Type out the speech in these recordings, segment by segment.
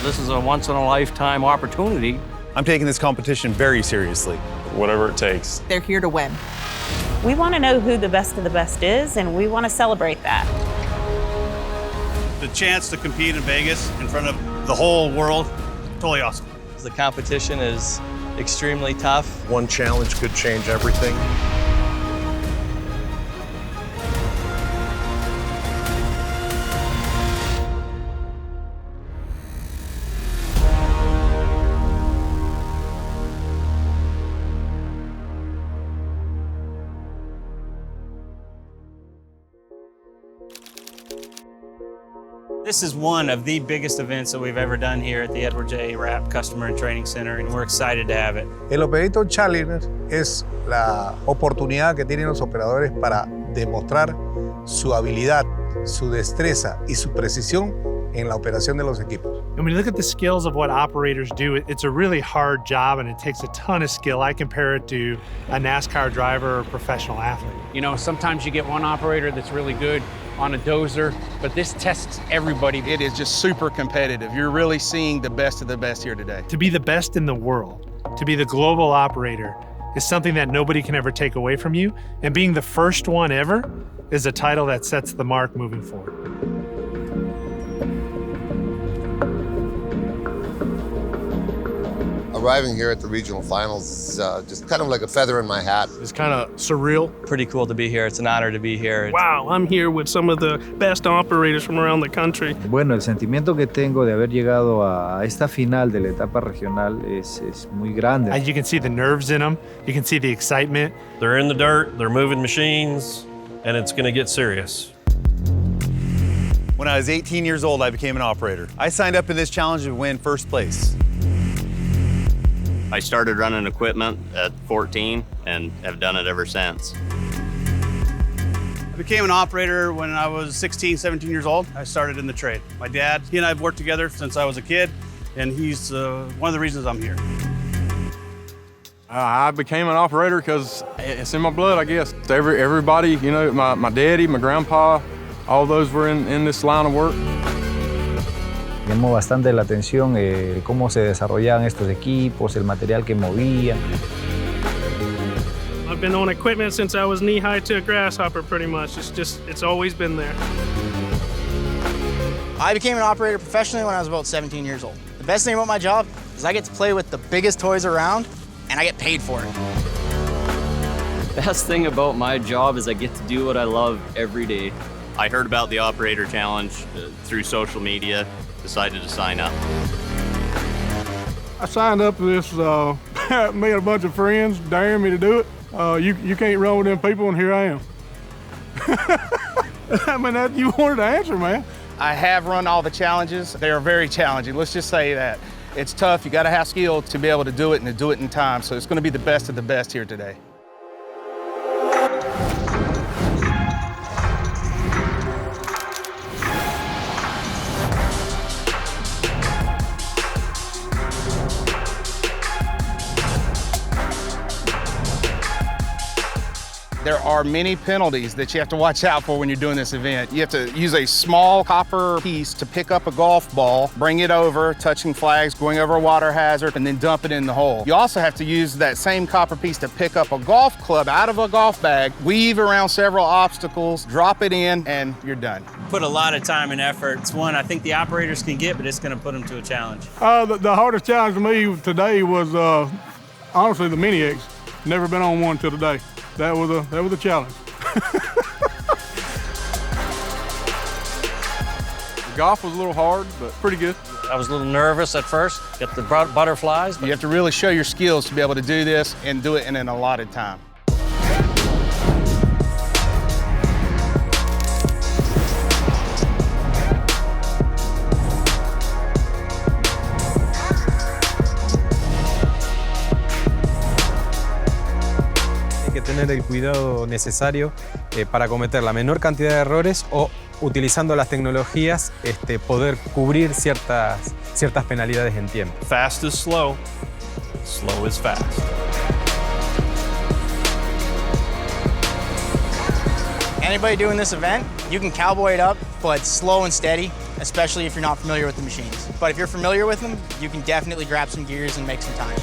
This is a once-in-a-lifetime opportunity. I'm taking this competition very seriously. Whatever it takes. They're here to win. We want to know who the best of the best is, and we want to celebrate that. The chance to compete in Vegas in front of the whole world, totally awesome. The competition is extremely tough. One challenge could change everything. This is one of the biggest events that we've ever done here at the Edward J. Rapp Customer and Training Center, and we're excited to have it. El Operator Challenger es la oportunidad que tienen los operadores para demostrar su habilidad, su destreza y su precisión en la operación de los equipos. And when you look at the skills of what operators do, it's a really hard job and it takes a ton of skill. I compare it to a NASCAR driver or a professional athlete. You know, sometimes you get one operator that's really good on a dozer, but this tests everybody. It is just super competitive. You're really seeing the best of the best here today. To be the best in the world, to be the global operator, is something that nobody can ever take away from you. And being the first one ever is a title that sets the mark moving forward. Arriving here at the regional finals is just kind of like a feather in my hat. It's kind of surreal. Pretty cool to be here. It's an honor to be here. Wow, I'm here with some of the best operators from around the country. Bueno, el sentimiento que tengo de haber llegado a esta final de la etapa regional es muy grande. You can see the nerves in them. You can see the excitement. They're in the dirt, they're moving machines, and it's going to get serious. When I was 18 years old, I became an operator. I signed up in this challenge to win first place. I started running equipment at 14 and have done it ever since. I became an operator when I was 16, 17 years old. I started in the trade. My dad, he and I have worked together since I was a kid, and he's one of the reasons I'm here. I became an operator because it's in my blood, I guess. Everybody, you know, my daddy, my grandpa, all those were in this line of work. Llamó bastante la atención cómo se desarrollaban estos equipos, el material que movían. I've been on equipment since I was knee-high to a grasshopper, pretty much. It's always been there. I became an operator professionally when I was about 17 years old. The best thing about my job is I get to play with the biggest toys around, and I get paid for it. Best thing about my job is I get to do what I love every day. I heard about the Operator Challenge through social media, decided to sign up. I signed up for this, made a bunch of friends daring me to do it. You can't run with them people, and here I am. I mean, you wanted to answer, man. I have run all the challenges. They are very challenging. Let's just say that. It's tough. You got to have skill to be able to do it and to do it in time. So it's going to be the best of the best here today. There are many penalties that you have to watch out for when you're doing this event. You have to use a small copper piece to pick up a golf ball, bring it over, touching flags, going over a water hazard, and then dump it in the hole. You also have to use that same copper piece to pick up a golf club out of a golf bag, weave around several obstacles, drop it in, and you're done. Put a lot of time and effort. It's one I think the operators can get, but it's going to put them to a challenge. The hardest challenge to me today was honestly the Mini X. Never been on one till today. That was a challenge. The golf was a little hard, but pretty good. I was a little nervous at first, get the butterflies. You have to really show your skills to be able to do this and do it in an allotted time. Tener el cuidado necesario para cometer la menor cantidad de errores o, utilizando las tecnologías, poder cubrir ciertas penalidades en tiempo. Fast is slow, slow is fast. Anybody doing this event, you can cowboy it up, but slow and steady, especially if you're not familiar with the machines. But if you're familiar with them, you can definitely grab some gears and make some time.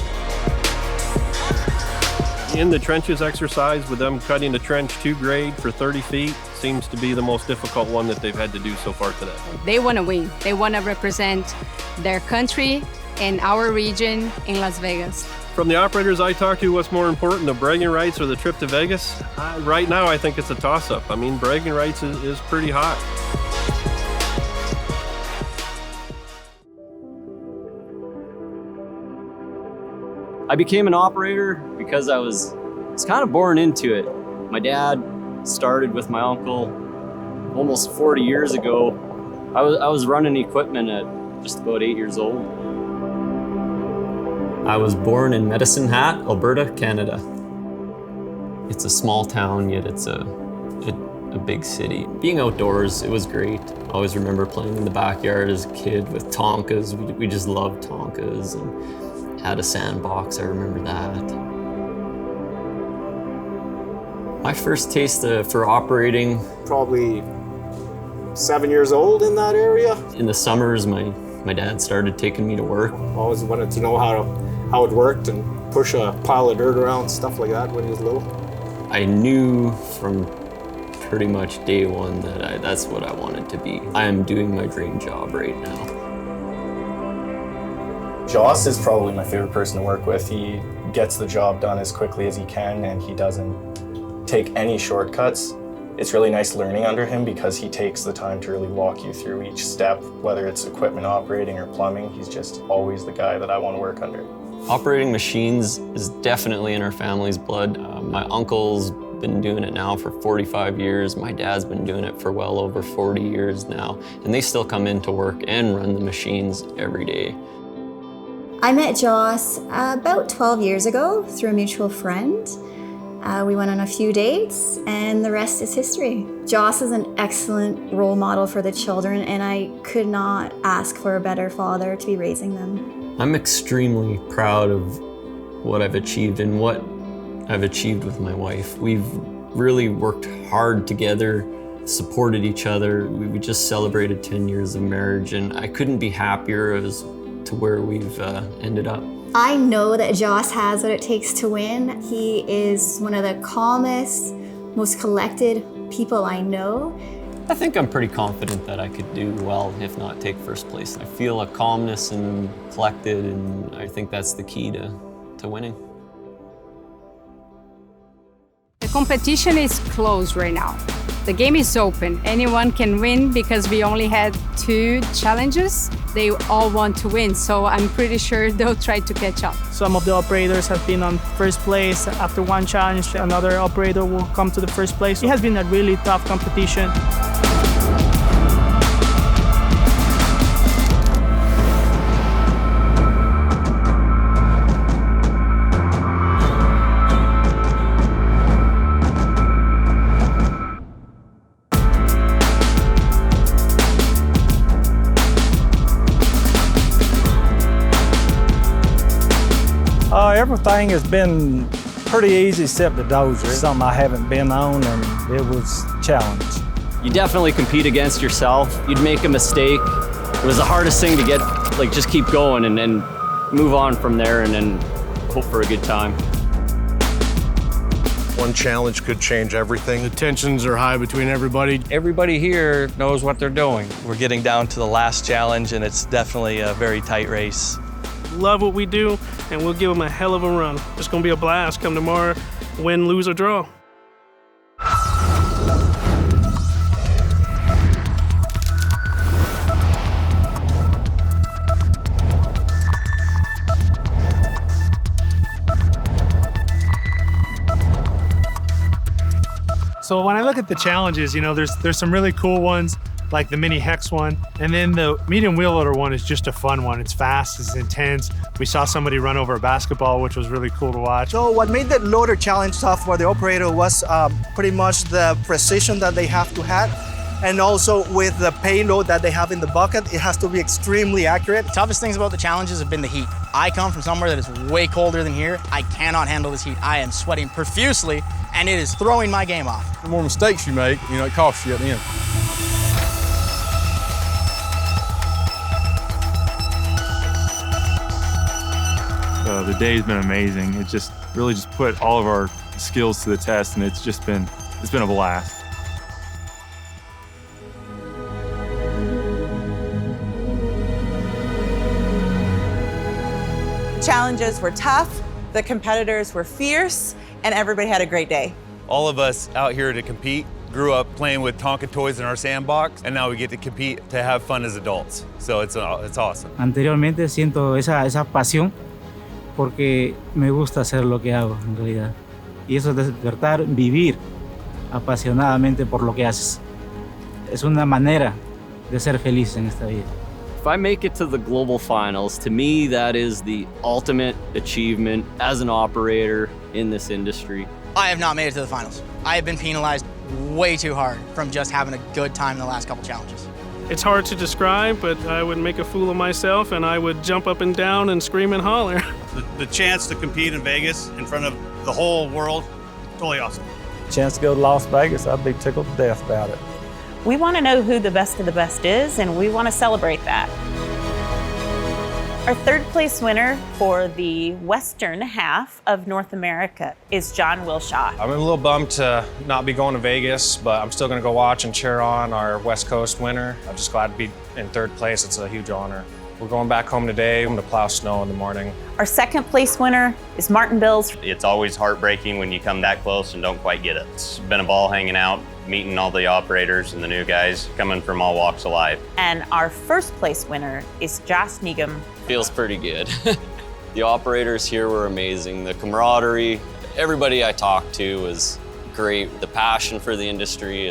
In the trenches exercise with them cutting the trench 2 grade for 30 feet seems to be the most difficult one that they've had to do so far today. They want to win. They want to represent their country and our region in Las Vegas. From the operators I talked to, what's more important, the bragging rights or the trip to Vegas? Right now, I think it's a toss-up. I mean, bragging rights is pretty hot. I became an operator because I was kind of born into it. My dad started with my uncle almost 40 years ago. I was running equipment at just about 8 years old. I was born in Medicine Hat, Alberta, Canada. It's a small town, yet it's a big city. Being outdoors, it was great. I always remember playing in the backyard as a kid with Tonkas. We just loved Tonkas and had a sandbox, I remember that. My first taste for operating, Probably 7 years old in that area. in the summers, my dad started taking me to work. Always wanted to know how it worked and push a pile of dirt around, stuff like that when he was little. I knew from pretty much day one that that's what I wanted to be. I am doing my dream job right now. Joss is probably my favorite person to work with. He gets the job done as quickly as he can, and he doesn't take any shortcuts. It's really nice learning under him because he takes the time to really walk you through each step, whether it's equipment operating or plumbing. He's just always the guy that I want to work under. Operating machines is definitely in our family's blood. My uncle's been doing it now for 45 years. My dad's been doing it for well over 40 years now, and they still come into work and run the machines every day. I met Joss about 12 years ago through a mutual friend. We went on a few dates, and the rest is history. Joss is an excellent role model for the children, and I could not ask for a better father to be raising them. I'm extremely proud of what I've achieved and what I've achieved with my wife. We've really worked hard together, supported each other. We just celebrated 10 years of marriage, and I couldn't be happier as to where we've ended up. I know that Joss has what it takes to win. He is one of the calmest, most collected people I know. I think I'm pretty confident that I could do well, if not take first place. I feel a calmness and collected, and I think that's the key to winning. The competition is closed right now. The game is open. Anyone can win because we only had 2 challenges. They all want to win, so I'm pretty sure they'll try to catch up. Some of the operators have been on first place. After one challenge, another operator will come to the first place. It has been a really tough competition. Everything has been pretty easy except the dozer. It's something I haven't been on, and it was a challenge. You definitely compete against yourself. You'd make a mistake. It was the hardest thing to get, like, just keep going and then move on from there and then hope for a good time. One challenge could change everything. The tensions are high between everybody. Everybody here knows what they're doing. We're getting down to the last challenge, and it's definitely a very tight race. Love what we do, and we'll give them a hell of a run. It's going to be a blast come tomorrow, win, lose, or draw. So when I look at the challenges, you know, there's some really cool ones, like the mini hex one, and then the medium wheel loader one is just a fun one. It's fast, it's intense. We saw somebody run over a basketball, which was really cool to watch. So what made the loader challenge tough for the operator was pretty much the precision that they have to have. and also with the payload that they have in the bucket, it has to be extremely accurate. The toughest things about the challenges have been the heat. I come from somewhere that is way colder than here. I cannot handle this heat. I am sweating profusely, and it is throwing my game off. The more mistakes you make, it costs you at the end. The day's been amazing. It just really put all of our skills to the test, and it's been a blast. Challenges were tough, the competitors were fierce, and everybody had a great day. All of us out here to compete grew up playing with Tonka toys in our sandbox, and now we get to compete to have fun as adults. So it's awesome. Anteriormente siento esa pasión porque me gusta hacer lo que hago en realidad. Y eso es despertar, vivir apasionadamente por lo que haces. Es una manera de ser feliz en esta vida. If I make it to the global finals, to me, that is the ultimate achievement as an operator in this industry. I have not made it to the finals. I have been penalized way too hard from just having a good time in the last couple challenges. It's hard to describe, but I would make a fool of myself and I would jump up and down and scream and holler. The chance to compete in Vegas in front of the whole world, totally awesome. Chance to go to Las Vegas, I'd be tickled to death about it. We want to know who the best of the best is, and we want to celebrate that. Our third place winner for the western half of North America is John Wilshaw. I'm a little bummed to not be going to Vegas, but I'm still going to go watch and cheer on our West Coast winner. I'm just glad to be in third place. It's a huge honor. We're going back home today. I'm going to plow snow in the morning. Our second place winner is Martin Bills. It's always heartbreaking when you come that close and don't quite get it. It's been a ball hanging out, meeting all the operators and the new guys coming from all walks of life. And our first place winner is Josh Negum. Feels pretty good. The operators here were amazing. The camaraderie, everybody I talked to was great. The passion for the industry,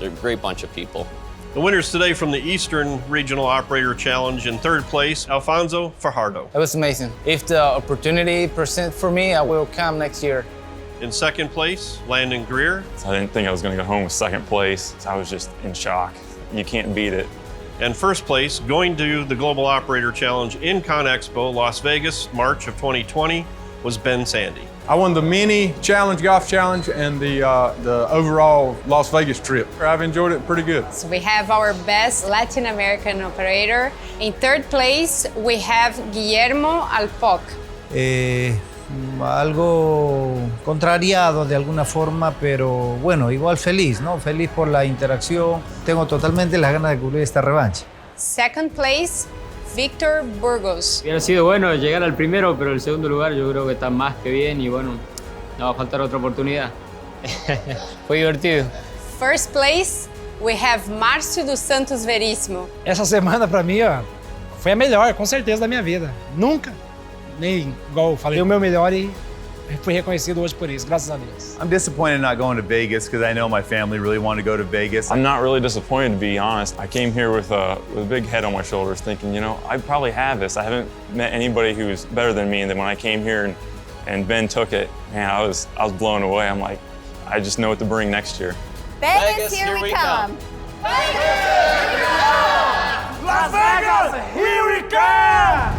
they're a great bunch of people. The winners today from the Eastern Regional Operator Challenge. In third place, Alfonso Fajardo. It was amazing. If the opportunity presents for me, I will come next year. In second place, Landon Greer. I didn't think I was going to go home with second place. I was just in shock. You can't beat it. And first place, going to the Global Operator Challenge in ConExpo, Las Vegas, March of 2020, was Ben Sandy. I won the mini challenge, golf challenge, and the overall Las Vegas trip. I've enjoyed it pretty good. So we have our best Latin American operator. In third place, we have Guillermo Alpoc. Algo contrariado de alguna forma, pero bueno, igual feliz, ¿no? Feliz por la interacción. Tengo totalmente las ganas de cubrir esta revancha. Second place, Víctor Burgos. Hubiera sido bueno llegar al primero, pero el segundo lugar yo creo que está más que bien y bueno, no va a faltar otra oportunidad. Fue divertido. First place, we have Márcio dos Santos Veríssimo. Essa semana para mim, ó, foi a melhor, com certeza, da minha vida. Nunca, nem igual falei o meu melhor e fui reconhecido hoje por isso, graças a Deus. I'm disappointed not going to Vegas because I know my family really wanted to go to Vegas. I'm not really disappointed, to be honest. I came here with a big head on my shoulders thinking, I probably have this. I haven't met anybody who's better than me. And then when I came here and Ben took it, man, I was blown away. I'm like, I just know what to bring next year. Vegas, here we come. Vegas, here we come! Las Vegas, here we come!